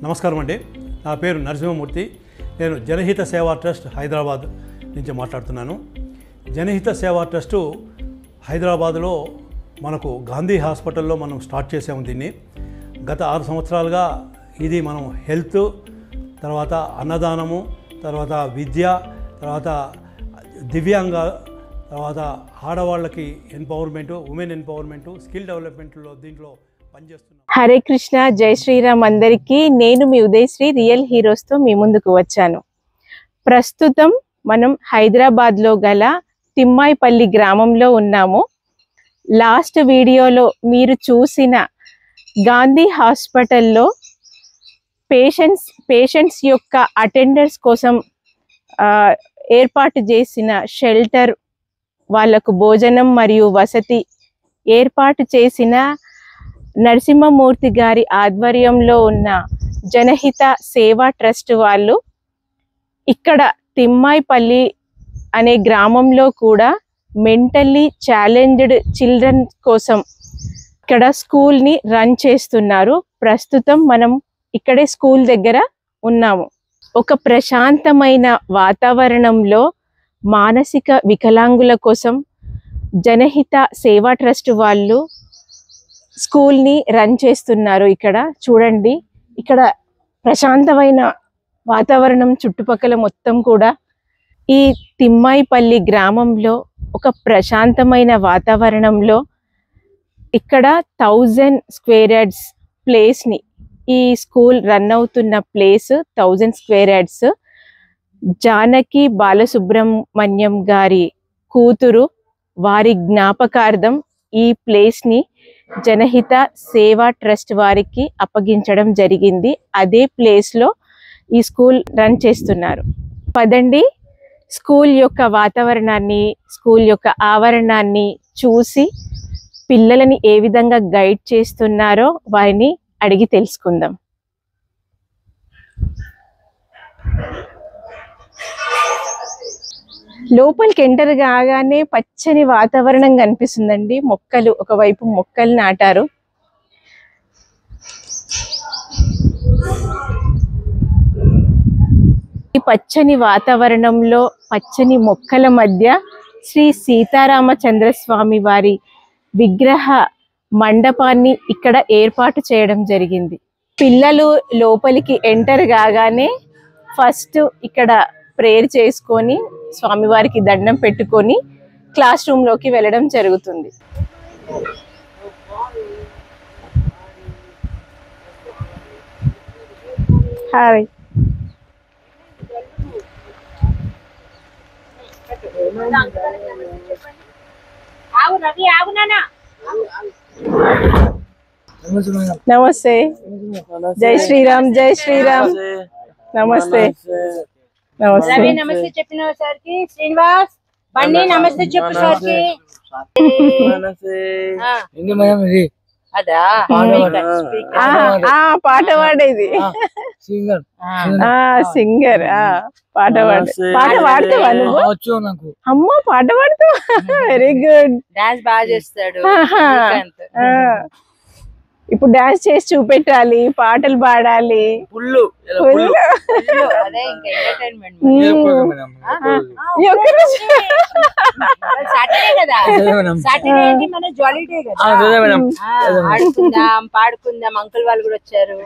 నమస్కారం అండి. నా పేరు నరసింహమూర్తి. నేను జనహిత సేవా ట్రస్ట్ హైదరాబాద్ నుంచి మాట్లాడుతున్నాను. జనహిత సేవా ట్రస్టు హైదరాబాద్లో మనకు గాంధీ హాస్పిటల్లో మనం స్టార్ట్ చేసాము. దీన్ని గత 6 సంవత్సరాలుగా ఇది మనం హెల్త్, తర్వాత అన్నదానము, తర్వాత విద్య, తర్వాత దివ్యాంగ, తర్వాత ఆడవాళ్ళకి ఎంపవర్మెంటు, ఉమెన్ ఎంపవర్మెంటు, స్కిల్ డెవలప్మెంట్లో దీంట్లో పనిచేస్తున్నాం. హరే కృష్ణ, జై శ్రీరామ్ అందరికీ. నేను మీ ఉదయశ్రీ రియల్ హీరోస్తో మీ ముందుకు వచ్చాను. ప్రస్తుతం మనం హైదరాబాద్లో గల తిమ్మాయిపల్లి గ్రామంలో ఉన్నాము. లాస్ట్ వీడియోలో మీరు చూసిన గాంధీ హాస్పిటల్లో పేషెంట్స్ యొక్క అటెండర్స్ కోసం ఏర్పాటు చేసిన షెల్టర్, వాళ్ళకు భోజనం మరియు వసతి ఏర్పాటు చేసిన నరసింహమూర్తి గారి ఆధ్వర్యంలో ఉన్న జనహిత సేవా ట్రస్ట్ వాళ్ళు ఇక్కడ తిమ్మాయిపల్లి అనే గ్రామంలో కూడా మెంటల్లీ ఛాలెంజ్డ్ చిల్డ్రన్ కోసం ఇక్కడ స్కూల్ని రన్ చేస్తున్నారు. ప్రస్తుతం మనం ఇక్కడే స్కూల్ దగ్గర ఉన్నాము. ఒక ప్రశాంతమైన వాతావరణంలో మానసిక వికలాంగుల కోసం జనహిత సేవా ట్రస్ట్ వాళ్ళు స్కూల్ని రన్ చేస్తున్నారు. ఇక్కడ చూడండి, ఇక్కడ ప్రశాంతమైన వాతావరణం, చుట్టుపక్కల మొత్తం కూడా ఈ తిమ్మాయిపల్లి గ్రామంలో ఒక ప్రశాంతమైన వాతావరణంలో ఇక్కడ 1000 స్క్వేర్ యార్డ్స్ ప్లేస్ని, ఈ స్కూల్ రన్ అవుతున్న place 1000 square yards. Janaki Balasubrahmanyam గారి కూతురు, వారి జ్ఞాపకార్థం ఈ ప్లేస్ని జనహిత సేవా ట్రస్ట్ వారికి అప్పగించడం జరిగింది. అదే ప్లేస్లో ఈ స్కూల్ రన్ చేస్తున్నారు. పదండి, స్కూల్ యొక్క వాతావరణాన్ని, స్కూల్ యొక్క ఆవరణాన్ని చూసి పిల్లలని ఏ విధంగా గైడ్ చేస్తున్నారో వారిని అడిగి తెలుసుకుందాం. లోపలికి ఎంటర్ కాగానే పచ్చని వాతావరణం కనిపిస్తుందండి. మొక్కలు, ఒకవైపు మొక్కలు నాటారు. ఈ పచ్చని వాతావరణంలో, పచ్చని మొక్కల మధ్య శ్రీ సీతారామచంద్రస్వామి వారి విగ్రహ మండపాన్ని ఇక్కడ ఏర్పాటు చేయడం జరిగింది. పిల్లలు లోపలికి ఎంటర్ కాగానే ఫస్ట్ ఇక్కడ ప్రేయర్ చేసుకొని, స్వామివారికి దండం పెట్టుకొని క్లాస్ రూమ్లోకి వెళ్ళడం జరుగుతుంది. హాయ్. నమస్తే. జై శ్రీరామ్, జై శ్రీరామ్. నమస్తే. నమస్తే. రవి నమస్తే చెప్పిన సార్కి. శ్రీనివాస్ బండి నమస్తే చెప్పు సార్కి. అదా పాట పాడేది సింగర్. పాట పాడతావా నువ్వు? అమ్మ, పాట పాడతావా? Very good. డాన్స్ బాగా చేస్తాడు. ఇప్పుడు డాన్స్ చేసి చూపెట్టాలి, పాటలు పాడాలి. అదే ఇంకా ఎంటర్టైన్మెంట్. సాటర్డే కదా, సాటర్డే అంటే మన జాలీడే కదా. ఆడుకుందాం, పాడుకుందాం. అంకుల్ వాళ్ళు కూడా వచ్చారు.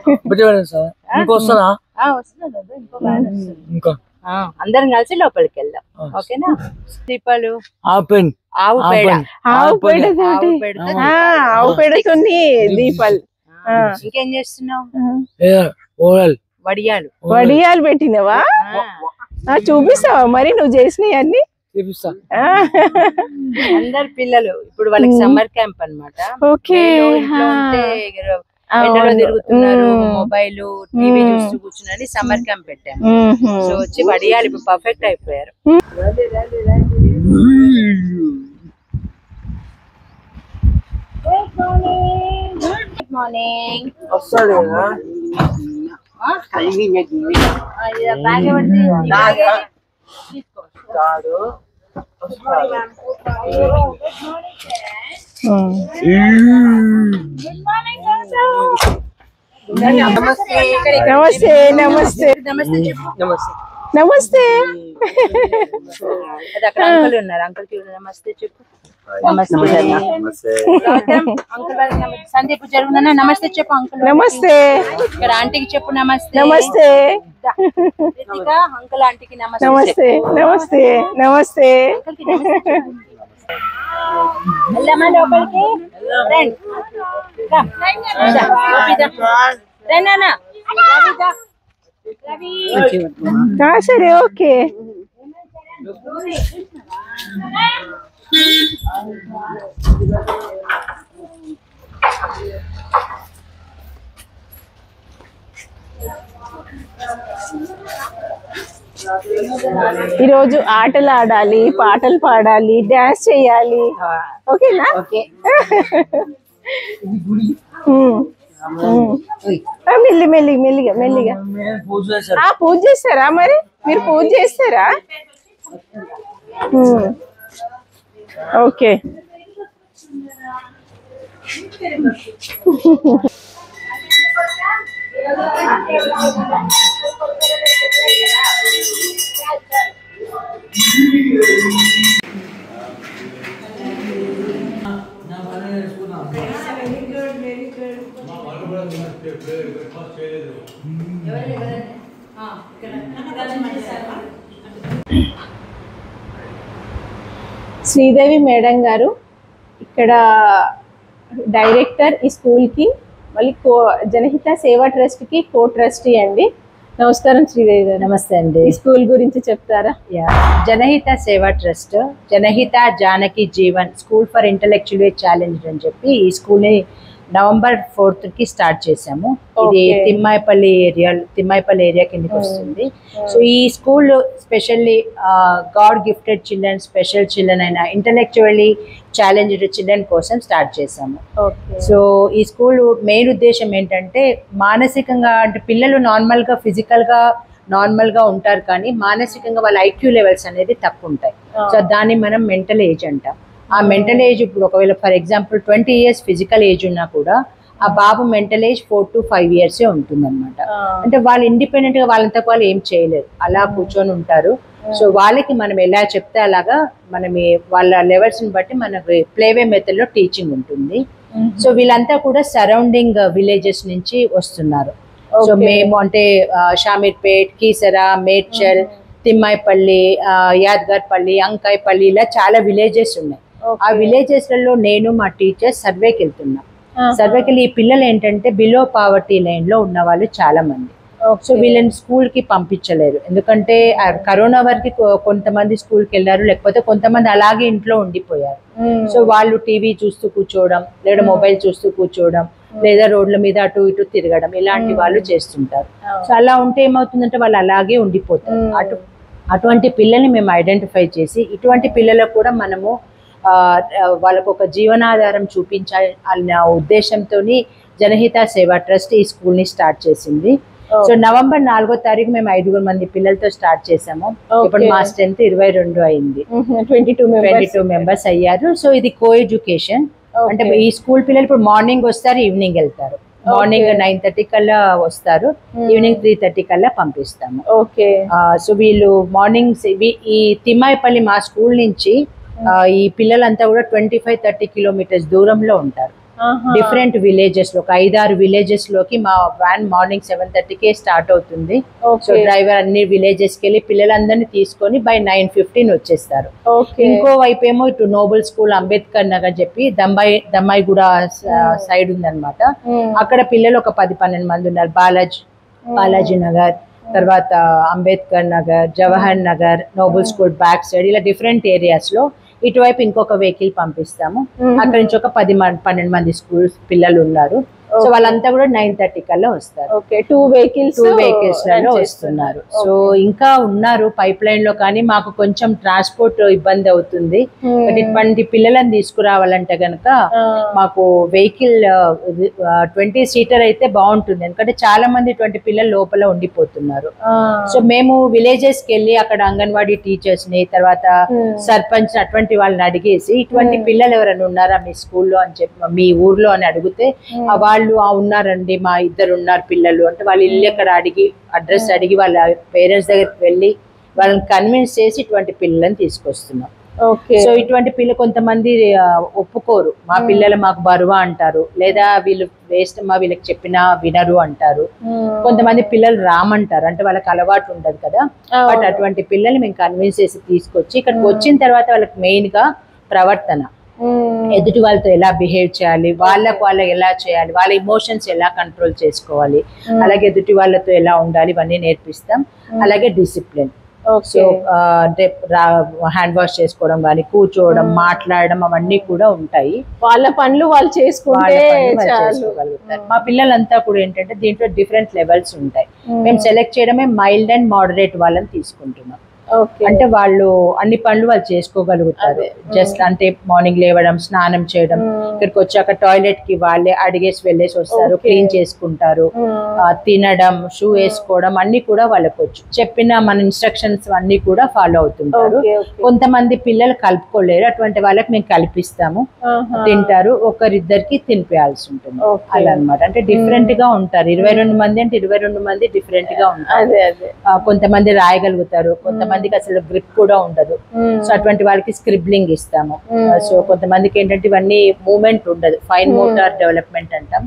అందరం కలిసి లోపలికి వెళ్దాం, ఓకేనా? దీపాలు, ఆవు పేడ, ఆవు పేడతోని దీపాలు. ఇంకేం చేస్తున్నావు? వడియాలు పెట్టినవా? చూపిస్తావా మరి నువ్వు చేసినవి అన్ని? అందరు పిల్లలు ఇప్పుడు వాళ్ళకి సమ్మర్ క్యాంప్ అన్నమాట. ఓకే. ఎండలో తిరుగుతున్నారు, మొబైల్ టీవీ చూస్తూ కూర్చుని సమ్మర్ క్యాంప్ పెట్టాము. సో వచ్చి వడియాలు ఇప్పుడు పర్ఫెక్ట్ అయిపోయారు. Good morning. నమస్తే నమస్తే నమస్తే. అక్కడ అంకుల్ ఉన్నారు, అంకుల్ కి నమస్తే చెప్పు. నమస్తే అంకుల్. సందీప్ జరుగునా నమస్తే చెప్పు అంకుల్. నమస్తే. ఇక్కడ ఆంటీకి చెప్పు నమస్తే. నమస్తే అంకుల్ ఆంటీకి నమస్తే. నమస్తే నమస్తే నమస్తే. వెళ్ళమ్మా లోపలికి. సరే ఓకే. ఈరోజు ఆటలు ఆడాలి, పాటలు పాడాలి, డాన్స్ చేయాలి. ఓకేనా? మెల్లి మెల్లి మెల్లిగా మెల్లిగా. పూజ చేస్తారా? మరి మీరు పూజ చేస్తారా? ఓకే. శ్రీదేవి మేడం గారు ఇక్కడ డైరెక్టర్ ఈ స్కూల్కి, మళ్ళీ జనహిత సేవా ట్రస్ట్కి కో ట్రస్టీ అండి. నమస్కారం శ్రీదేవి గారు. నమస్తే అండి. ఈ స్కూల్ గురించి చెప్తారా? Janahita Seva trust Janahita Janaki Jeevan school for intellectual challenge అని చెప్పి ఈ స్కూల్ ని November 4th కి స్టార్ట్ చేసాము. ఇది తిమ్మాయిపల్లి ఏరియా కిందకి వస్తుంది. సో ఈ school specially God gifted children, special children అయిన ఇంటలెక్చువల్లీ ఛాలెంజ్డ్ చిల్డ్రన్ కోసం స్టార్ట్ చేసాము. సో ఈ స్కూల్ మెయిన్ ఉద్దేశం ఏంటంటే మానసికంగా అంటే పిల్లలు నార్మల్గా ఫిజికల్గా నార్మల్గా ఉంటారు కానీ మానసికంగా వాళ్ళ ఐక్యూ లెవెల్స్ అనేది తక్కువ ఉంటాయి. సో దాన్ని మనం మెంటల్ ఏజ్ అంటాం. ఆ మెంటల్ ఏజ్ ఇప్పుడు ఒకవేళ for example 20 years physical age ఉన్నా కూడా ఆ బాబు మెంటల్ ఏజ్ 4 to 5 years ఉంటుంది అనమాట. అంటే వాళ్ళు ఇండిపెండెంట్ గా వాళ్ళంతా వాళ్ళు ఏం చేయలేరు, అలా కూర్చొని ఉంటారు. సో వాళ్ళకి మనం ఎలా చెప్తే అలాగా మనం వాళ్ళ లెవెల్స్ ని బట్టి మనకి ప్లేవే మెథడ్ లో టీచింగ్ ఉంటుంది. సో వీళ్ళంతా కూడా సరౌండింగ్ విలేజెస్ నుంచి వస్తున్నారు. సో మేము అంటే షామీర్పేట్, కీసరా, మేడ్చల్, తిమ్మాయిపల్లి, యాద్గార్పల్లి, అంకాయపల్లి ఇలా చాలా విలేజెస్ ఉన్నాయి. ఆ విలేజెస్ లలో నేను మా టీచర్స్ సర్వేకి వెళ్తున్నాం. సర్వేకి ఈ పిల్లలు ఏంటంటే బిలో పావర్టీ లైన్ లో ఉన్న వాళ్ళు చాలా మంది. సో వీళ్ళని స్కూల్ కి పంపించలేరు, ఎందుకంటే కరోనా వరకు కొంతమంది స్కూల్ కి వెళ్ళారు, లేకపోతే కొంతమంది అలాగే ఇంట్లో ఉండిపోయారు. సో వాళ్ళు టీవీ చూస్తూ కూర్చోవడం, లేదా మొబైల్ చూస్తూ కూర్చోవడం, లేదా రోడ్ల మీద అటు ఇటు తిరగడం ఇలాంటి వాళ్ళు చేస్తుంటారు. సో అలా ఉంటే ఏమవుతుందంటే వాళ్ళు అలాగే ఉండిపోతారు. అటువంటి పిల్లల్ని మేము ఐడెంటిఫై చేసి ఇటువంటి పిల్లలకు కూడా మనము వాళ్ళకు ఒక జీవనాధారం చూపించాలన్న ఉద్దేశంతో జనహిత సేవా ట్రస్ట్ ఈ స్కూల్ ని స్టార్ట్ చేసింది. సో November 4వ తారీఖు మేము 5 మంది పిల్లలతో స్టార్ట్ చేసాము. ఇప్పుడు మా స్ట్రెంత్ 22 అయింది, 22 members అయ్యారు. సో ఇది కో ఎడ్యుకేషన్ అంటే ఈ స్కూల్ పిల్లలు ఇప్పుడు మార్నింగ్ వస్తారు, ఈవినింగ్ వెళ్తారు. మార్నింగ్ 9:30 కల్లా వస్తారు, ఈవినింగ్ 3:30 కల్లా పంపిస్తాము. సో వీళ్ళు మార్నింగ్ ఈ తిమ్మాయిపల్లి మా స్కూల్ నుంచి ఈ పిల్లలంతా కూడా 25-30 kilometers దూరంలో ఉంటారు. డిఫరెంట్ విలేజెస్ లో, ఒక 5-6 విలేజెస్ లోకి మా వ్యాన్ మార్నింగ్ 7:30కే స్టార్ట్ అవుతుంది. సో డ్రైవర్ అన్ని విలేజెస్ కి వెళ్ళి పిల్లలందరినీ తీసుకొని by 9:15 వచ్చేస్తారు. ఇంకో వైపు ఏమో ఇటు నోబెల్ స్కూల్, అంబేద్కర్ నగర్ చెప్పి దమ్మాయిగూడ సైడ్ ఉందన్నమాట. అక్కడ పిల్లలు ఒక 10-12 మంది ఉన్నారు. బాలాజీ నగర్, తర్వాత Ambedkar Nagar, Jawahar Nagar, Nobel school back side ఇలా డిఫరెంట్ ఏరియాస్ లో ఇటువైపు ఇంకొక వెహికల్ పంపిస్తాము. అక్కడ నుంచి ఒక 10-12 మంది స్కూల్ పిల్లలు ఉన్నారు. సో వాళ్ళంతా కూడా 9:30 కల్లా వస్తారు. 2 vehicles లలో వస్తున్నారు. సో ఇంకా ఉన్నారు పైప్ లైన్ లో, కానీ మాకు కొంచెం ట్రాన్స్పోర్ట్ ఇబ్బంది అవుతుంది. ఇటువంటి పిల్లలను తీసుకురావాలంటే గనక మాకు వెహికల్ 20-seater అయితే బాగుంటుంది, ఎందుకంటే చాలా మంది ఇటువంటి పిల్లలు లోపల ఉండిపోతున్నారు. సో మేము విలేజెస్ కి వెళ్ళి అక్కడ అంగన్వాడీ టీచర్స్ ని, తర్వాత సర్పంచ్ అటువంటి వాళ్ళని అడిగేసి ఇటువంటి పిల్లలు ఎవరైనా ఉన్నారా మీ స్కూల్లో అని చెప్పి, మీ ఊర్లో అని అడిగితే వాళ్ళు వాళ్ళు ఉన్నారండి, మా ఇద్దరు ఉన్నారు పిల్లలు అంటే వాళ్ళు ఇల్లు ఎక్కడ అడిగి అడ్రస్ అడిగి వాళ్ళ పేరెంట్స్ దగ్గరికి వెళ్ళి వాళ్ళని కన్విన్స్ చేసి ఇటువంటి పిల్లలని తీసుకొస్తున్నాం. సో ఇటువంటి పిల్లలు కొంతమంది ఒప్పుకోరు, మా పిల్లలు మాకు బరువా అంటారు, లేదా వీళ్ళు వేస్ట్ అమ్మా వీళ్ళకి చెప్పినా వినరు అంటారు. కొంతమంది పిల్లలు రామంటారు, అంటే వాళ్ళకి అలవాటు ఉండదు కదా. బట్ అటువంటి పిల్లల్ని మేము కన్విన్స్ చేసి తీసుకొచ్చి ఇక్కడికి వచ్చిన తర్వాత వాళ్ళకి మెయిన్ గా ప్రవర్తన, ఎదుటి వాళ్ళతో ఎలా బిహేవ్ చేయాలి, వాళ్ళకు ఎలా చేయాలి, వాళ్ళ ఇమోషన్స్ ఎలా కంట్రోల్ చేసుకోవాలి, అలాగే ఎదుటి వాళ్ళతో ఎలా ఉండాలి ఇవన్నీ నేర్పిస్తాం. అలాగే డిసిప్లిన్, సో అంటే హ్యాండ్ వాష్ చేసుకోవడం కానీ, కూర్చోవడం, మాట్లాడడం అవన్నీ కూడా ఉంటాయి. వాళ్ళ పనులు వాళ్ళు చేసుకుంటే చేసుకోగలుగుతారు. మా పిల్లలంతా కూడా ఏంటంటే దీంట్లో డిఫరెంట్ లెవెల్స్ ఉంటాయి. మేము సెలెక్ట్ చేయడమే మైల్డ్ అండ్ మోడరేట్ వాళ్ళని తీసుకుంటున్నాం. అంటే వాళ్ళు అన్ని పనులు వాళ్ళు చేసుకోగలుగుతారు. జస్ట్ అంటే మార్నింగ్ లేవడం, స్నానం చేయడం, ఇక్కడికి వచ్చాక టాయిలెట్ కి వాళ్ళే అడిగేసి వెళ్ళేసి వస్తారు, క్లీన్ చేసుకుంటారు, తినడం, షూ వేసుకోవడం అన్ని కూడా వాళ్ళకి వచ్చు. చెప్పిన మన ఇన్స్ట్రక్షన్స్ అన్ని కూడా ఫాలో అవుతుంటారు. కొంతమంది పిల్లలు కలుపుకోలేరు, అటువంటి వాళ్ళకి మేము కల్పిస్తాము, తింటారు, ఒకరిద్దరికి తినిపేయాల్సి ఉంటుంది. అలా అనమాట. అంటే డిఫరెంట్ గా ఉంటారు. 22 మంది అంటే 22 మంది డిఫరెంట్ గా ఉంటారు. కొంతమంది రాయగలుగుతారు, కొంతమందికి అసలు గ్రిప్ కూడా ఉండదు. సో అటువంటి వాళ్ళకి స్క్రిబ్లింగ్ ఇస్తాము. సో కొంతమందికి ఏంటంటే ఇవన్నీ మూమెంట్ ఉండదు, ఫైన్ మోటార్ డెవలప్మెంట్ అంటాం.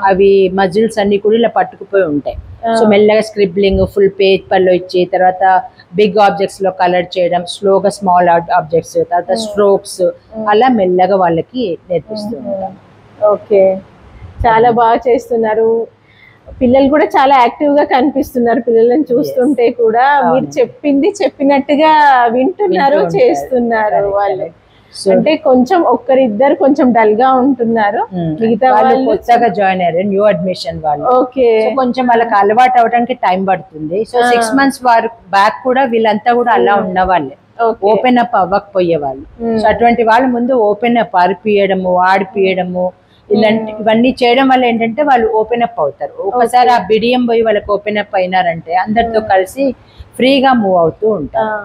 అవి మజిల్స్ అన్ని కూడా ఇలా పట్టుకుపోయి ఉంటాయి. సో మెల్లగా స్క్రిబ్లింగ్ ఫుల్ పేపర్ లో ఇచ్చి, తర్వాత బిగ్ ఆబ్జెక్ట్స్ లో కలర్ చేయడం, స్లోగా స్మాల్ ఆబ్జెక్ట్స్, తర్వాత స్ట్రోక్స్, అలా మెల్లగా వాళ్ళకి నేర్పిస్తూ ఉంటాం. ఓకే, చాలా బాగా చేస్తున్నారు. పిల్లలు కూడా చాలా యాక్టివ్ గా కనిపిస్తున్నారు. పిల్లలను చూస్తుంటే కూడా మీరు చెప్పింది చెప్పినట్టుగా వింటున్నారు, చేస్తున్నారు. వాళ్ళు అంటే కొంచెం ఒక్కరిద్దరు కొంచెం డల్ గా ఉంటున్నారు, మిగతా వాళ్ళు కొత్తగా జాయిన్ అయ్యారు, న్యూ అడ్మిషన్ వాళ్ళు. ఓకే, కొంచెం వాళ్ళకి అలవాటు అవడానికి టైం పడుతుంది. సో 6 months వారు బ్యాక్ కూడా వీళ్ళంతా కూడా అలా ఉన్న వాళ్ళే, ఓపెన్ అప్ అవ్వకపోయే వాళ్ళు. సో అటువంటి వాళ్ళు ముందు ఓపెన్ అప్, అరిపియడము, ఆడిపియడము, ఇవన్నీ చేయడం వల్ల ఏంటంటే వాళ్ళు ఓపెన్ అప్ అవుతారు. ఒకసారి ఆ బిడియం పోయి వాళ్ళకి ఓపెన్ అప్ అయినారంటే అందరితో కలిసి ఫ్రీగా మూవ్ అవుతూ ఉంటారు.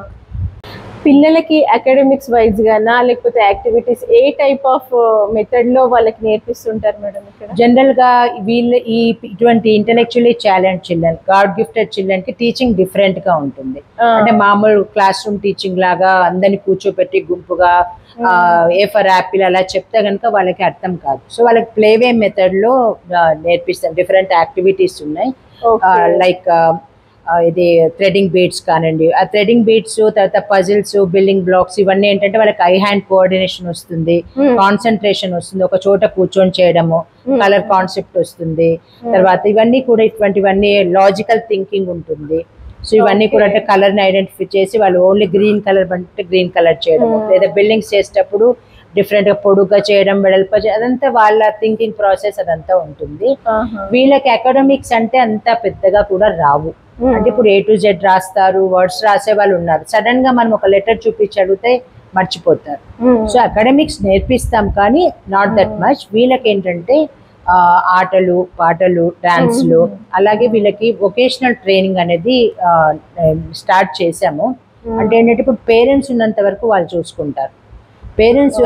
పిల్లలకి అకాడమిక్స్ వైజ్ గానా లేకపోతే activities A type of method లో వాళ్ళకి నేర్పిస్తుంటారు మేడం ఇక్కడ? జనరల్ గా వీళ్ళు ఇటువంటి intellectually challenge children, God gifted children కి టీచింగ్ డిఫరెంట్ గా ఉంటుంది. అంటే మామూలు క్లాస్ రూమ్ టీచింగ్ లాగా అందరిని కూర్చోపెట్టి గుంపుగా ఏ ఫర్ యాపిల్ అలా చెప్తే కనుక వాళ్ళకి అర్థం కాదు. సో వాళ్ళకి ప్లేవే మెథడ్ లో నేర్పిస్తాం. డిఫరెంట్ యాక్టివిటీస్ ఉన్నాయి, లైక్ ఇది థ్రెడింగ్ బీడ్స్ కానండి, ఆ థ్రెడింగ్ బీడ్స్, తర్వాత పజిల్స్, బిల్డింగ్ బ్లాక్స్, ఇవన్నీ ఏంటంటే వాళ్ళకి ఐ హ్యాండ్ కోఆర్డినేషన్ వస్తుంది, కాన్సన్ట్రేషన్ వస్తుంది, ఒక చోట కూర్చొని చేయడము, కలర్ కాన్సెప్ట్ వస్తుంది. తర్వాత ఇవన్నీ కూడా ఇటువంటివన్నీ లాజికల్ థింకింగ్ ఉంటుంది. సో ఇవన్నీ కూడా అంటే కలర్ ని ఐడెంటిఫై చేసి వాళ్ళు ఓన్లీ గ్రీన్ కలర్ అంటే గ్రీన్ కలర్ చేయడము, లేదా బిల్డింగ్స్ చేసేటప్పుడు డిఫరెంట్ గా పొడుగ్గా చేయడం, వెడల్ప అదంతా వాళ్ళ థింకింగ్ ప్రాసెస్ అదంతా ఉంటుంది. వీళ్ళకి అకాడమిక్స్ అంటే అంత పెద్దగా కూడా రావు. అంటే ఇప్పుడు A to Z రాస్తారు, వర్డ్స్ రాసే వాళ్ళు ఉన్నారు. సడన్ గా మనం ఒక లెటర్ చూపించి అడిగితే మర్చిపోతారు. సో అకాడమిక్స్ నేర్పిస్తాం కానీ నాట్ దట్ మచ్. వీళ్ళకి ఏంటంటే ఆటలు, పాటలు, డాన్స్లు, అలాగే వీళ్ళకి వొకేషనల్ ట్రైనింగ్ అనేది స్టార్ట్ చేసాము. అంటే ఏంటంటే ఇప్పుడు పేరెంట్స్ ఉన్నంత వరకు వాళ్ళు చూసుకుంటారు. పేరెంట్స్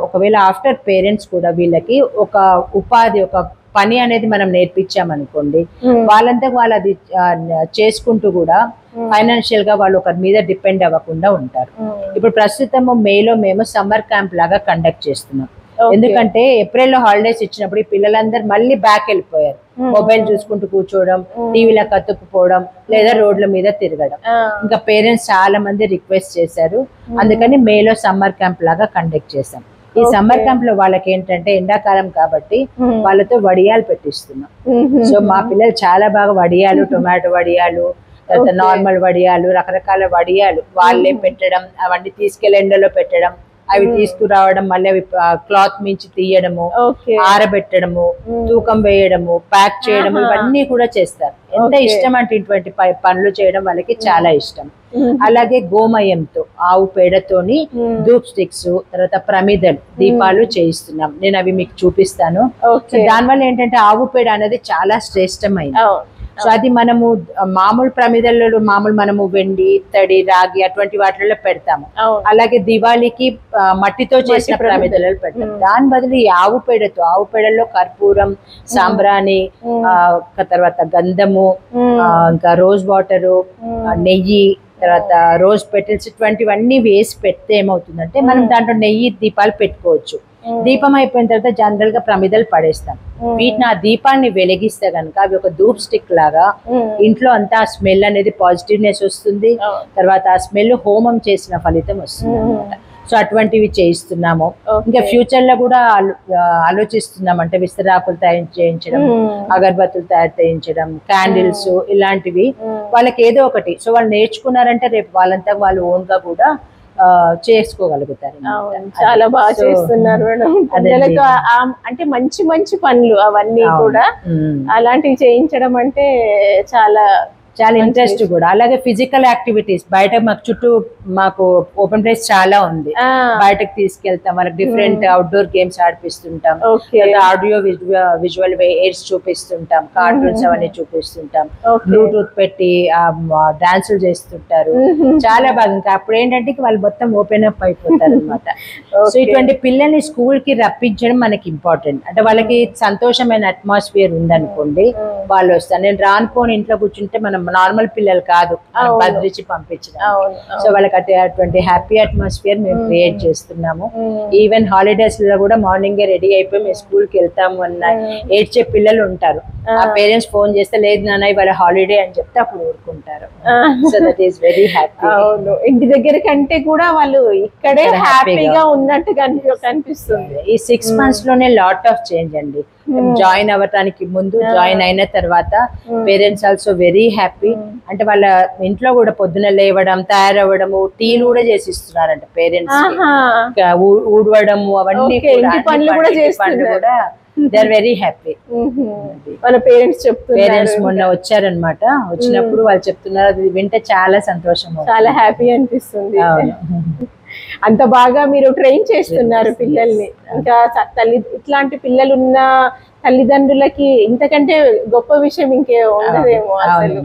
ఒకవేళ ఆఫ్టర్ పేరెంట్స్ కూడా వీళ్ళకి ఒక ఉపాధి, ఒక పని అనేది మనం నేర్పించామనుకోండి, వాళ్ళంతా వాళ్ళు అది చేసుకుంటూ కూడా ఫైనాన్షియల్ గా వాళ్ళు ఒకరి మీద డిపెండ్ అవ్వకుండా ఉంటారు. ఇప్పుడు ప్రస్తుతం మేలో మేము సమ్మర్ క్యాంప్ లాగా కండక్ట్ చేస్తున్నాం. ఎందుకంటే ఏప్రిల్లో హాలిడేస్ ఇచ్చినప్పుడు ఈ పిల్లలందరూ మళ్ళీ బ్యాక్ వెళ్ళిపోయారు. మొబైల్ చూసుకుంటూ కూర్చోవడం, టీవీలో కతుక్కుపోవడం, లేదా రోడ్ల మీద తిరగడం. ఇంకా పేరెంట్స్ చాలా మంది రిక్వెస్ట్ చేశారు, అందుకని మేలో సమ్మర్ క్యాంప్ లాగా కండక్ట్ చేశాం. ఈ సమ్మర్ క్యాంప్ లో వాళ్ళకి ఏంటంటే ఎండాకాలం కాబట్టి వాళ్ళతో వడియాలు పెట్టిస్తున్నాం. సో మా పిల్లలు చాలా బాగా వడియాలు, టొమాటో వడియాలు, తర్వాత నార్మల్ వడియాలు, రకరకాల వడియాలు వాళ్ళే పెట్టడం, అవన్నీ తీసుకెళ్లి ఎండలో పెట్టడం, అవి తీసుకురావడం, మళ్ళీ అవి క్లాత్ మించి తీయడము, ఆరబెట్టడము, తూకం వేయడము, ప్యాక్ చేయడము, ఇవన్నీ కూడా చేస్తారు. ఎంత ఇష్టం అంటే ఇటువంటి పనులు చేయడం వాళ్ళకి చాలా ఇష్టం. అలాగే గోమయంతో, ఆవు పేడతోని ధూప్ స్టిక్స్, తర్వాత ప్రమిదలు, దీపాలు చేయిస్తున్నాం. నేను అవి మీకు చూపిస్తాను. దానివల్ల ఏంటంటే ఆవు పేడ అనేది చాలా శ్రేష్టమైనది. సో అది మనము మామూలు ప్రమిదలలో మామూలు మనము వెండి, ఇత్తడి, రాగి అటువంటి వాటిల్లో పెడతాము. అలాగే దివాళీకి మట్టితో చేసిన ప్రమిదలలో పెడతాం. దాని బదులు ఈ ఆవు పేడలో కర్పూరం, సాంబ్రాణి, తర్వాత గంధము, ఇంకా రోజ్ వాటరు, నెయ్యి, తర్వాత రోజ్ పెటల్స్ ఇటువంటివన్నీ వేసి పెడితే ఏమవుతుందంటే మనం దాంట్లో నెయ్యి దీపాలు పెట్టుకోవచ్చు. దీపం అయిపోయిన తర్వాత జనరల్ గా ప్రమిదలు పడేస్తాం. వీటిని ఆ దీపాన్ని వెలిగిస్తే కనుక అవి ఒక ధూప్ స్టిక్ లాగా ఇంట్లో అంతా ఆ స్మెల్ అనేది పాజిటివ్నెస్ వస్తుంది. తర్వాత ఆ స్మెల్ హోమం చేసిన ఫలితం వస్తుంది అనమాట. సో అటువంటివి చేయిస్తున్నాము. ఇంకా ఫ్యూచర్ లో కూడా ఆలోచిస్తున్నాం, అంటే విస్తరాకులు తయారు చేయించడం, అగరబత్తులు తయారు చేయించడం, క్యాండిల్స్ ఇలాంటివి వాళ్ళకి ఏదో ఒకటి. సో వాళ్ళు నేర్చుకున్నారంటే రేపు వాళ్ళంతా వాళ్ళు ఓన్ గా కూడా చేసుకోగలుగుతారు. చాలా బాగా చేస్తున్నారు మేడం. పిల్లలతో అంటే మంచి మంచి పనులు అవన్నీ కూడా అలాంటివి చేయించడం అంటే చాలా చాలా ఇంట్రెస్ట్ కూడా. అలాగే ఫిజికల్ యాక్టివిటీస్ బయట మాకు చుట్టూ మాకు ఓపెన్ ప్లేస్ చాలా ఉంది, బయటకు తీసుకెళ్తాం. వాళ్ళకి డిఫరెంట్ అవుట్డోర్ గేమ్స్ ఆడిపిస్తుంటాం, ఆడియో విజువల్ ఎయిడ్స్ చూపిస్తుంటాం, కార్టూన్స్ అవన్నీ చూపిస్తుంటాం, బ్లూటూత్ పెట్టి డాన్సులు చేస్తుంటారు. చాలా బాగా. ఇంకా అప్పుడు ఏంటంటే వాళ్ళు మొత్తం ఓపెన్ అప్ అయిపోతారు అనమాట. సో ఇటువంటి పిల్లల్ని స్కూల్ కి రప్పించడం మనకి ఇంపార్టెంట్. అంటే వాళ్ళకి సంతోషమైన అట్మాస్ఫియర్ ఉందనుకోండి, వాళ్ళు వస్తారు. నేను రానుకోని ఇంట్లో కూర్చుంటే మనం నార్మల్ పిల్లలు కాదు, బదిలించి పంపించడం. సో వాళ్ళకి అటువంటి హ్యాపీ అట్మాస్ఫియర్ మేము క్రియేట్ చేస్తున్నాము. ఈవెన్ హాలిడేస్ లో కూడా మార్నింగ్ రెడీ అయిపోయి మేము స్కూల్ కి వెళ్తాము అన్న ఏడ్చే పిల్లలు ఉంటారు. ఆ పేరెంట్స్ ఫోన్ చేస్తే లేదు నాన్న ఇవాళ హాలిడే అని చెప్తే అప్పుడు ఊరుకుంటారు. So that is very happy. అవును, ఇంటి దగ్గర కంటే కూడా వాళ్ళు ఇక్కడే హ్యాపీగా ఉన్నట్టు కనిపిస్తుంది. ఈ 6 months లోనే లాట్ ఆఫ్ చేంజ్ అండి. జాయిన్ అవ్వటానికి ముందు, జాయిన్ అయిన తర్వాత పేరెంట్స్ ఆల్సో వెరీ హ్యాపీ. అంటే వాళ్ళ ఇంట్లో కూడా పొద్దున లేవడం, తయారవ్వడము, టీలు కూడా చేసి ఇస్తున్నారంట పేరెంట్స్. ఊడవడము అవన్నీ కూడా దే ఆర్ వెరీ హ్యాపీ. వాళ్ళ పేరెంట్స్ మొన్న వచ్చారనమాట. వచ్చినప్పుడు వాళ్ళు చెప్తున్నారు, అది వింటే చాలా సంతోషం, చాలా హ్యాపీ అనిపిస్తుంది. అంత బాగా మీరు ట్రైన్ చేస్తున్నారు పిల్లల్ని. ఇంకా ఇట్లాంటి పిల్లలు ఉన్న తల్లిదండ్రులకి ఇంతకంటే గొప్ప విషయం ఇంకే ఉండదేమో అసలు.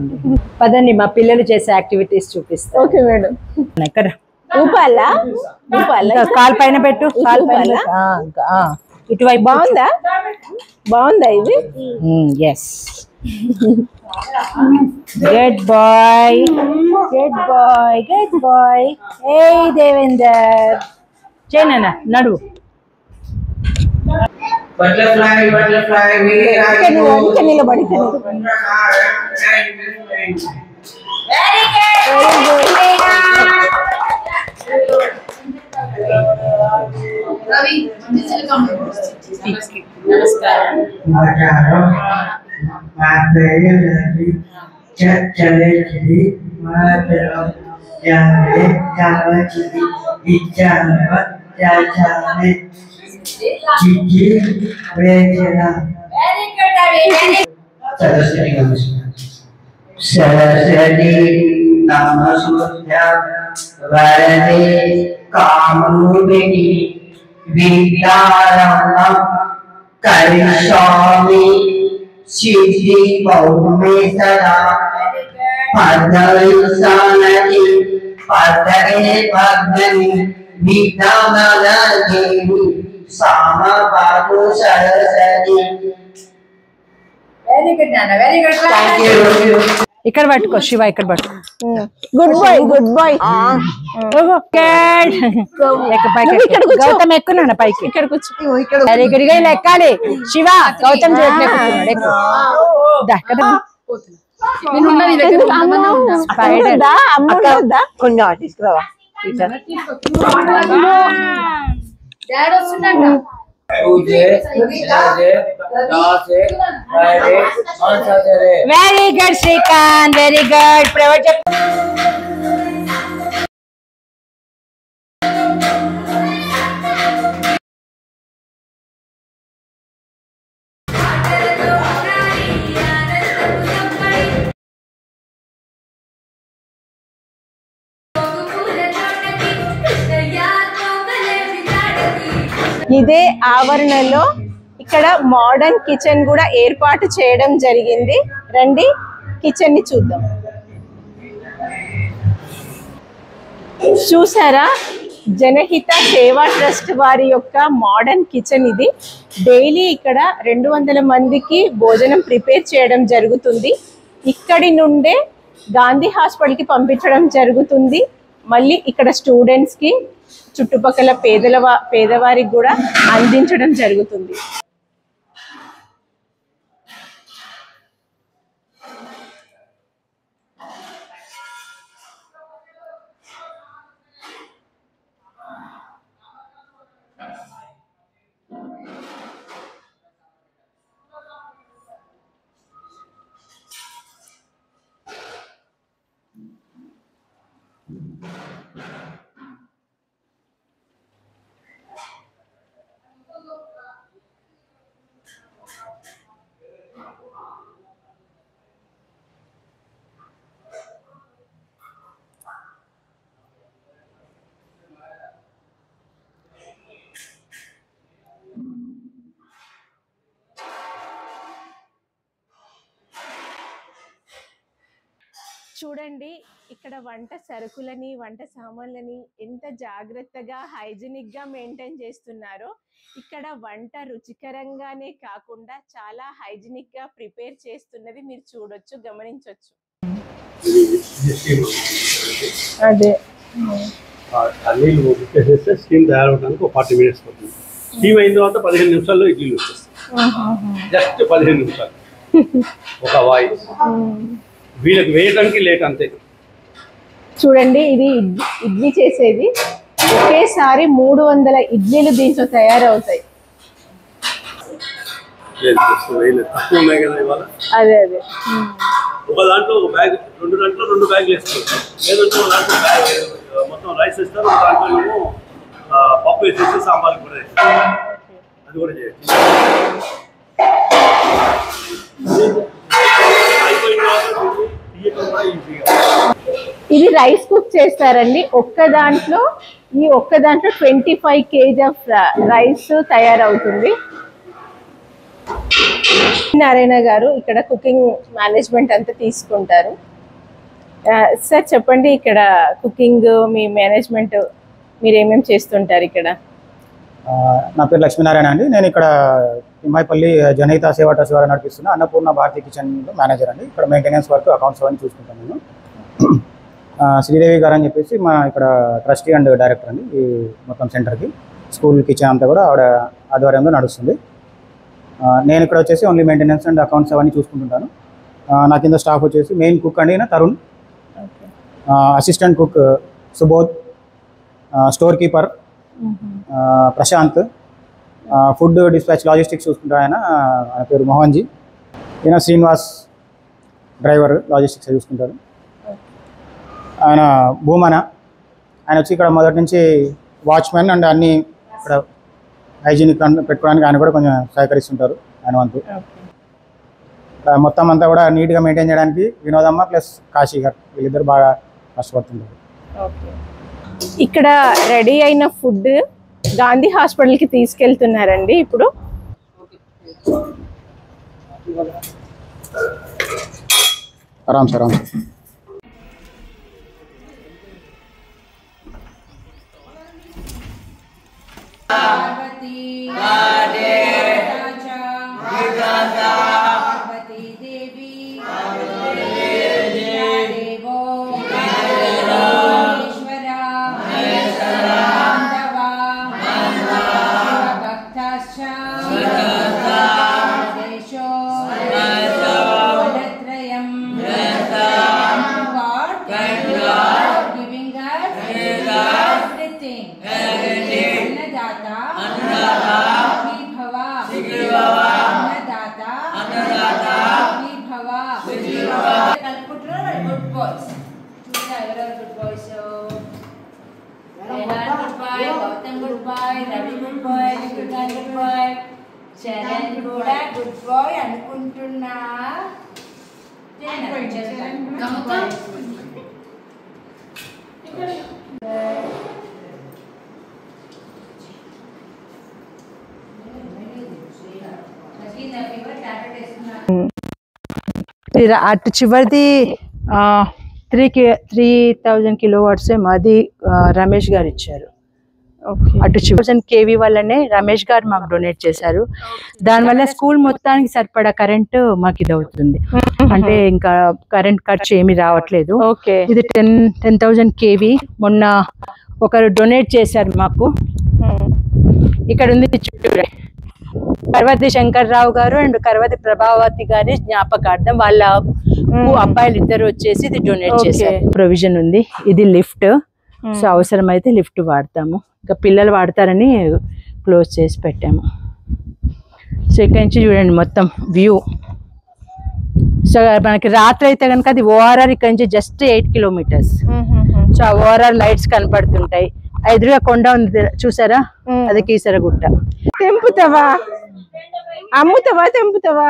పదండి మా పిల్లలు చేసే యాక్టివిటీస్ చూపిస్తారు. Okay madam. ఎక్కడ ఊపాలా? కాలు పైన పెట్టు. ఇటువైపు బాగుందా ఇది? Yes. Good boy, good boy, good boy. ఏ దేవేందర్ చేయనా నడువు. నిలబడి सरस्वती नमस्तुभ्यं वरदे कामरूपिणी विद्यारम्भं करिष्यामि सिद्धि पौर्णे सदा पद्मविंशनति पद्मे पद्मनि विद्यामदेवी सामपादु सरस्वती. వెరీ గుడ్ నాన్న, వెరీ గుడ్. ఇక్కడ పట్టుకో శివ, ఇక్కడ పట్టుకో. Good boy, good boy. Gautam ఎక్కు నాన్న పైకి. ఇక్కడ కూర్చో. Very good. ఇలా ఎక్కాలి శివ. గౌతమ్ తీసుకురావా. Very good Srikanth, very good. ప్రవచక్ ఇదే ఆవరణలో ఇక్కడ మోడర్న్ కిచెన్ కూడా ఏర్పాటు చేయడం జరిగింది. రండి కిచెన్ ని చూద్దాం. చూసారా, జనహిత సేవా ట్రస్ట్ వారి యొక్క మోడర్న్ కిచెన్ ఇది. డైలీ ఇక్కడ 200 మందికి భోజనం ప్రిపేర్ చేయడం జరుగుతుంది. ఇక్కడి నుండే గాంధీ హాస్పిటల్కి పంపించడం జరుగుతుంది. మళ్ళీ ఇక్కడ స్టూడెంట్స్కి, చుట్టుపక్కల పేదవారికి కూడా అందించడం జరుగుతుంది. చూడండి, ఇక్కడ వంట సరుకులని, వంట సామాన్లని ఎంత జాగ్రత్తగా హైజీనిక్ గా మెయింటైన్ చేస్తున్నారో. ఇక్కడ వంట రుచికరంగానే కాకుండా చాలా హైజీనిక్ గా ప్రిపేర్ చేస్తున్నది మీరు చూడొచ్చు, గమనించవచ్చు. అదే నీళ్ళు ఉడికేసేస్తే స్టీమ్ తయారవడానికి ఒక 40 minutes పడుతుంది. స్టీమ్ అయిన తర్వాత 15 నిమిషాల్లో ఇడ్లీలు వచ్చేస్తాయి. జస్ట్ 15 నిమిషాలు ఒక వాయిస్. వీళ్ళకి వేయడానికి లేట్ అంతే. చూడండి, ఇది ఇడ్లీ చేసేది. ఒకేసారి 300 ఇడ్లీలు దీంట్లో తయారవుతాయి. తక్కువ ఉన్నాయి కదా ఇవాళ. అదే అదే ఒక దాంట్లో ఒక బ్యాగ్, 2 దాంట్లో 2 బ్యాగులు వేసుకోవచ్చు. లేదంటే ఒక దాంట్లో బ్యాగ్ మొత్తం రైస్ వేస్తారు, ఒక దాంట్లో ఏమో పప్పు వేసేసి సాంబార్ కూడా వేస్తారు. అది కూడా చేయొచ్చు. ఇది రైస్ కుక్ చేస్తారండి. ఒక్క దాంట్లో 25 kg ఆఫ్ రైస్ తయారవుతుంది. నారాయణ గారు ఇక్కడ కుకింగ్ మేనేజ్మెంట్ అంతా తీసుకుంటారు. సార్ చెప్పండి, ఇక్కడ కుకింగ్ మీ మేనేజ్మెంట్ మీరు ఏమేమి చేస్తుంటారు ఇక్కడ? నా పేరు లక్ష్మీనారాయణ అండి. నేను ఇక్కడ తిమ్మాయిపల్లి జనహిత సేవా ట్రస్ట్ ద్వారా నడిపిస్తున్న అన్నపూర్ణ భారతీ కిచెన్ మేనేజర్ అండి. ఇక్కడ మెయింటెనెన్స్ వర్క్, అకౌంట్స్ అవన్నీ చూసుకుంటాను నేను. శ్రీదేవి గారు అని చెప్పేసి మా ఇక్కడ ట్రస్టీ అండ్ డైరెక్టర్ అండి. ఈ మొత్తం సెంటర్కి స్కూల్ కిచెన్ అంతా కూడా ఆవిడ ఆధ్వర్యంలో నడుస్తుంది. నేను ఇక్కడ వచ్చేసి ఓన్లీ మెయింటెనెన్స్ అండ్ అకౌంట్స్ అవన్నీ చూసుకుంటుంటాను. నా కింద స్టాఫ్ వచ్చేసి మెయిన్ కుక్ అండి Tarun, assistant cook Subodh, store keeper Prashant, food dispatch logistics చూసుకుంటారు ఆయన పేరు మోహన్జీ. ఈయన శ్రీనివాస్ డ్రైవర్ లాజిస్టిక్స్ చూసుకుంటారు. ఆయన భూమన, ఆయన వచ్చి ఇక్కడ మొదటి నుంచి వాచ్మెన్ అండ్ అన్నీ ఇక్కడ హైజీనిక్ పెట్టుకోవడానికి ఆయన కూడా కొంచెం సహకరిస్తుంటారు ఆయన వంతు. మొత్తం అంతా కూడా నీట్గా మెయింటైన్ చేయడానికి వినోదమ్మ ప్లస్ కాశీ గారు వీళ్ళిద్దరు బాగా కష్టపడుతుంటారు. ఇక్కడ రెడీ అయిన ఫుడ్ గాంధీ హాస్పిటల్కి తీసుకెళ్తున్నారండి. ఇప్పుడు ఆరామ్ సార్, ఆరామ్ సార్. గుడ్ బాయ్ అనుకుంటున్నా. అటు చివరిది 3000 కిలోవాట్స్ అది రమేష్ గారు ఇచ్చారు. అటు 1000 kV వల్లనే రమేష్ గారు మాకు డొనేట్ చేశారు. దానివల్ల స్కూల్ మొత్తానికి సరిపడా కరెంట్ మాకు ఇది అవుతుంది. అంటే ఇంకా కరెంట్ ఖర్చు ఏమి రావట్లేదు. ఇది 10,000 kV మొన్న ఒకరు డొనేట్ చేశారు మాకు. ఇక్కడ ఉంది చుట్టూ కర్వతి శంకర్రావు గారు అండ్ కర్వతి ప్రభావతి గారి జ్ఞాపకార్థం వాళ్ళ అబ్బాయిలు ఇద్దరు వచ్చేసి ఇది డొనేట్ చేశారు. ప్రొవిజన్ ఉంది. ఇది లిఫ్ట్. సో అవసరమైతే లిఫ్ట్ వాడతాము. ఇంకా పిల్లలు వాడతారని క్లోజ్ చేసి పెట్టాము. సో ఇక్కడి నుంచి చూడండి మొత్తం వ్యూ. సో మనకి రాత్రి అయితే కనుక అది ఓఆర్ఆర్ ఇక్కడ నుంచి జస్ట్ 8 kilometers. సో ఆ ఓఆర్ఆర్ లైట్స్ కనపడుతుంటాయి. ఎదురుగా కొండ ఉంది చూసారా, అది కీసరగుట్ట. తెంపుతావా, అమ్ముతావా, తెంపుతావా?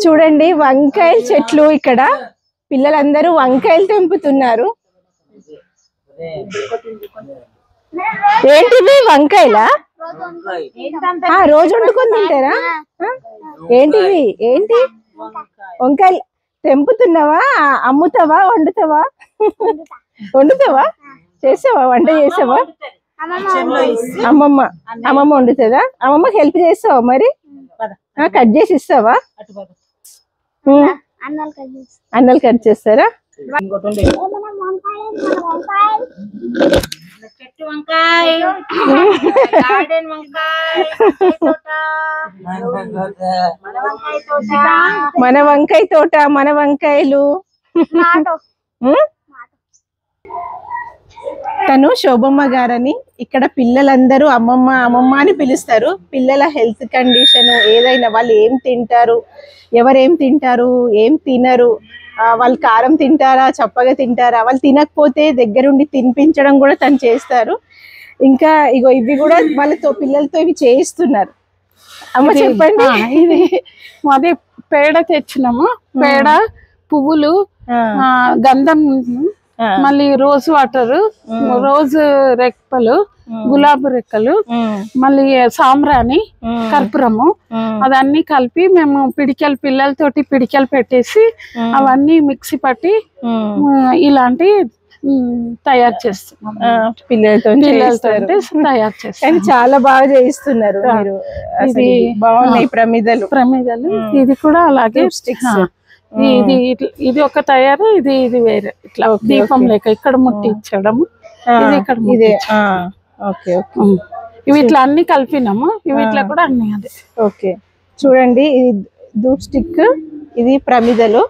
చూడండి వంకాయల చెట్లు. ఇక్కడ పిల్లలందరూ వంకాయలు తెంపుతున్నారు. ఏంటివి వంకాయలా? రోజు వండుకొని తింటారా? ఏంటివి? ఏంటి వంకాయలు తెంపుతున్నావా? అమ్ముతావా? వండుతావా? వండుతావా? చేసావా? వంట చేసావా? అమ్మమ్మ వండుతుందా? అమ్మమ్మకి హెల్ప్ చేస్తావా మరి? కట్ చేసి ఇస్తావా? అన్నలు కట్ చేస్తారా? మన వంకాయ తోట, మన వంకాయలు. తను శోభమ్మ గారని ఇక్కడ పిల్లలందరూ అమ్మమ్మ అమ్మమ్మ అని పిలుస్తారు. పిల్లల హెల్త్ కండిషన్ ఏదైనా, వాళ్ళు ఏం తింటారు, ఎవరేం తింటారు, ఏం తినరు, వాళ్ళు కారం తింటారా, చప్పగా తింటారా, వాళ్ళు తినకపోతే దగ్గరుండి తినిపించడం కూడా తను చేస్తారు. ఇంకా ఇగో ఇవి కూడా వాళ్ళతో పిల్లలతో ఇవి చేయిస్తున్నారు. అమ్మ చెప్పండి. ఇది మాది పేడ తెచ్చినాము. పేడ, పువ్వులు, గంధం, మళ్ళీ రోజ్ వాటర్, రోజు రెక్కలు, గులాబీ రెక్కలు, మళ్ళీ సాంబ్రాణి, కర్పూరము, అదన్నీ కలిపి మేము పిల్లలతోటి పిడికెలు పెట్టేసి అవన్నీ మిక్సీ పట్టి ఇలాంటి తయారు చేస్తున్నాం. పిల్లలతో తయారు చేస్తాం. కానీ చాలా బాగా చేయిస్తున్నారు మీరు. ఇది బాగున్నాయి ప్రమిదలు. ఇది కూడా అలాగే స్టిక్స్. ఇది ఒక తయారు, ఇది వేరే. ఇట్లా దీపం లేక ఇక్కడ ముట్టించడము, ఇది ఇక్కడ. ఇవి ఇట్లా అన్ని కలిపినాము. ఇవి ఇట్లా కూడా అన్ని అదే. ఓకే చూడండి, ఇది ధూప్ స్టిక్, ఇది ప్రమిదలు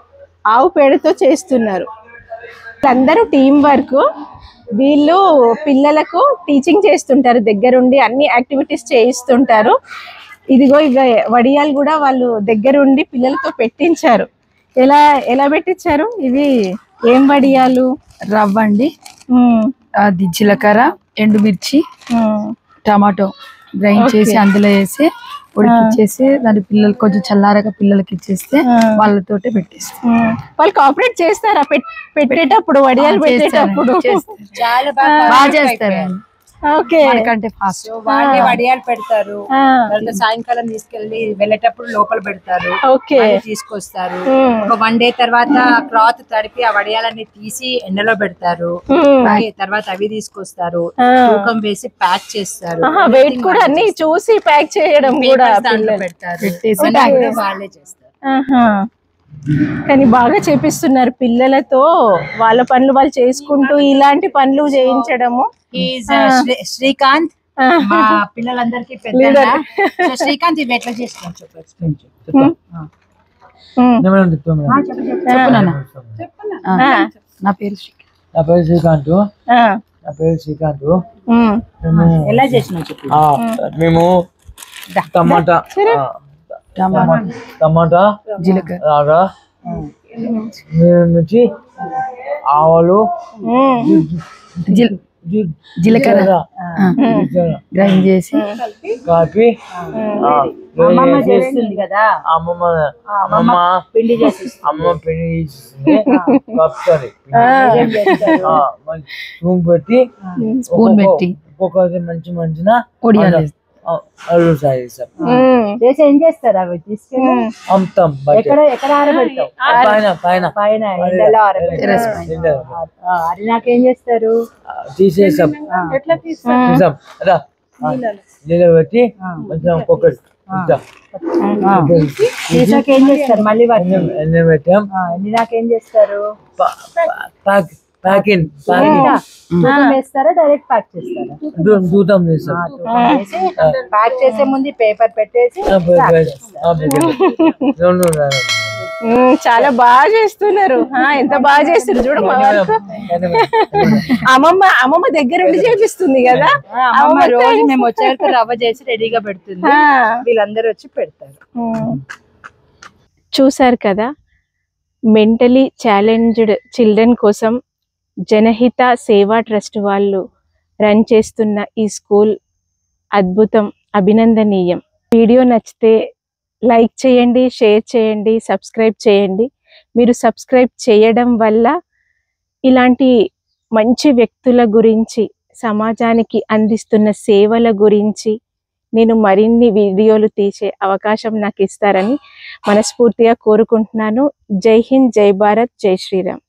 ఆవు పేడతో చేస్తున్నారు. అందరూ టీం వర్క్. వీళ్ళు పిల్లలకు టీచింగ్ చేస్తుంటారు, దగ్గరుండి అన్ని యాక్టివిటీస్ చేయిస్తుంటారు. ఇదిగో ఇక వడియాలు కూడా వాళ్ళు దగ్గరుండి పిల్లలతో పెట్టించారు. ఎలా పెట్టించారు? ఇవి ఏం వడియాలు? రవ్వ అండి, అది జీలకర్ర, ఎండుమిర్చి, టమాటో గ్రైండ్ చేసి అందులో వేసి ఉడికిచ్చేసి దాని పిల్లలు కొంచెం చల్లారగా పిల్లలకి ఇచ్చేస్తే వాళ్ళతోటే పెట్టేస్తాం. వాళ్ళు కోఆపరేట్ చేస్తారా పెట్టేటప్పుడు? వడియాలు పెట్టేటప్పుడు చాలా బాగా చేస్తారు. ఓకే, వాళ్ళకంటే ఫాస్ట్. వాళ్ళే వడియాలు పెడతారు, సాయంకాలం తీసుకెళ్లి వెళ్ళేటప్పుడు లోపల పెడతారు. ఓకే, తీసుకొస్తారు. ఒక 1 day తర్వాత క్లాత్ తడిపి ఆ వడియాలన్నీ తీసి ఎండలో పెడతారు. తర్వాత అవి తీసుకొస్తారు, తూకం వేసి ప్యాక్ చేస్తారు. వెయిట్ కూడా అన్ని చూసి ప్యాక్ చేయడం కూడా పెడతారు, వాళ్ళే చేస్తారు. కానీ బాగా చేపిస్తున్నారు పిల్లలతో. వాళ్ళ పనులు వాళ్ళు చేసుకుంటూ ఇలాంటి పనులు చేయించడము. శ్రీకాంత్ మా పిల్లలందరికీ పెద్ద. శ్రీకాంత్ ఇవి ఎట్లా చేస్తున్నాం చెప్పు. నా పేరు శ్రీకాంత్. ఎలా చేసినావు చెప్పు. మేము టమాటా, జీలకర్ర, మిర్చి, ఆవాలు, జీలకర్ర గ్రైండ్ చేసి కాపీ అమ్మమ్మ చేస్తుంది కదా, అమ్మమ్మ పిండి చేసి అమ్మ పిండి కలుపుతుంది స్పూన్ పెట్టి ఒక్కొక్కటి మంచి మంచిగా అల్లు సాగిస్తాం. చేసి ఏం చేస్తారు అవి తీసుకెళ్ళి అమ్ముతాం. ఎక్కడ ఆరబెడతావు? పైన పైన ఎండలో ఆరబెడతావు. అది నాకేం చేస్తారు? తీసేసాం నీళ్ళు పెట్టి మంచిగా ఒక్కొక్కటి తీసాక ఏం చేస్తారు? మళ్ళీ ఎన్ని పెట్టాం నాకేం చేస్తారు? ప్యాకింగ్ వేస్తారా డైరెక్ట్ ప్యాక్ చేస్తారా? దూతం చేస్తాం. ప్యాక్ చేసే ముందు పేపర్ పెట్టేసి చాలా బాగా చేస్తున్నారు. ఎంత బాగా చేస్తారు చూడు. మా వరకు అమ్మమ్మ దగ్గర ఉండి చేపిస్తుంది కదా. అమ్మమ్మ రోజు మేము వచ్చే వరకు రవ్వ చేసి రెడీగా పెడుతుంది, వీళ్ళందరూ వచ్చి పెడతారు. చూసారు కదా, మెంటలీ ఛాలెంజ్డ్ చిల్డ్రన్ కోసం జనహిత సేవా ట్రస్ట్ వాళ్ళు రన్ చేస్తున్న ఈ స్కూల్ అద్భుతం, అభినందనీయం. వీడియో నచ్చితే లైక్ చేయండి, షేర్ చేయండి, సబ్స్క్రైబ్ చేయండి. మీరు సబ్స్క్రైబ్ చేయడం వల్ల ఇలాంటి మంచి వ్యక్తుల గురించి, సమాజానికి అందిస్తున్న సేవల గురించి నేను మరిన్ని వీడియోలు తీసే అవకాశం నాకు ఇస్తారని మనస్ఫూర్తిగా కోరుకుంటున్నాను. జై హింద్, జై భారత్, జై శ్రీరామ్.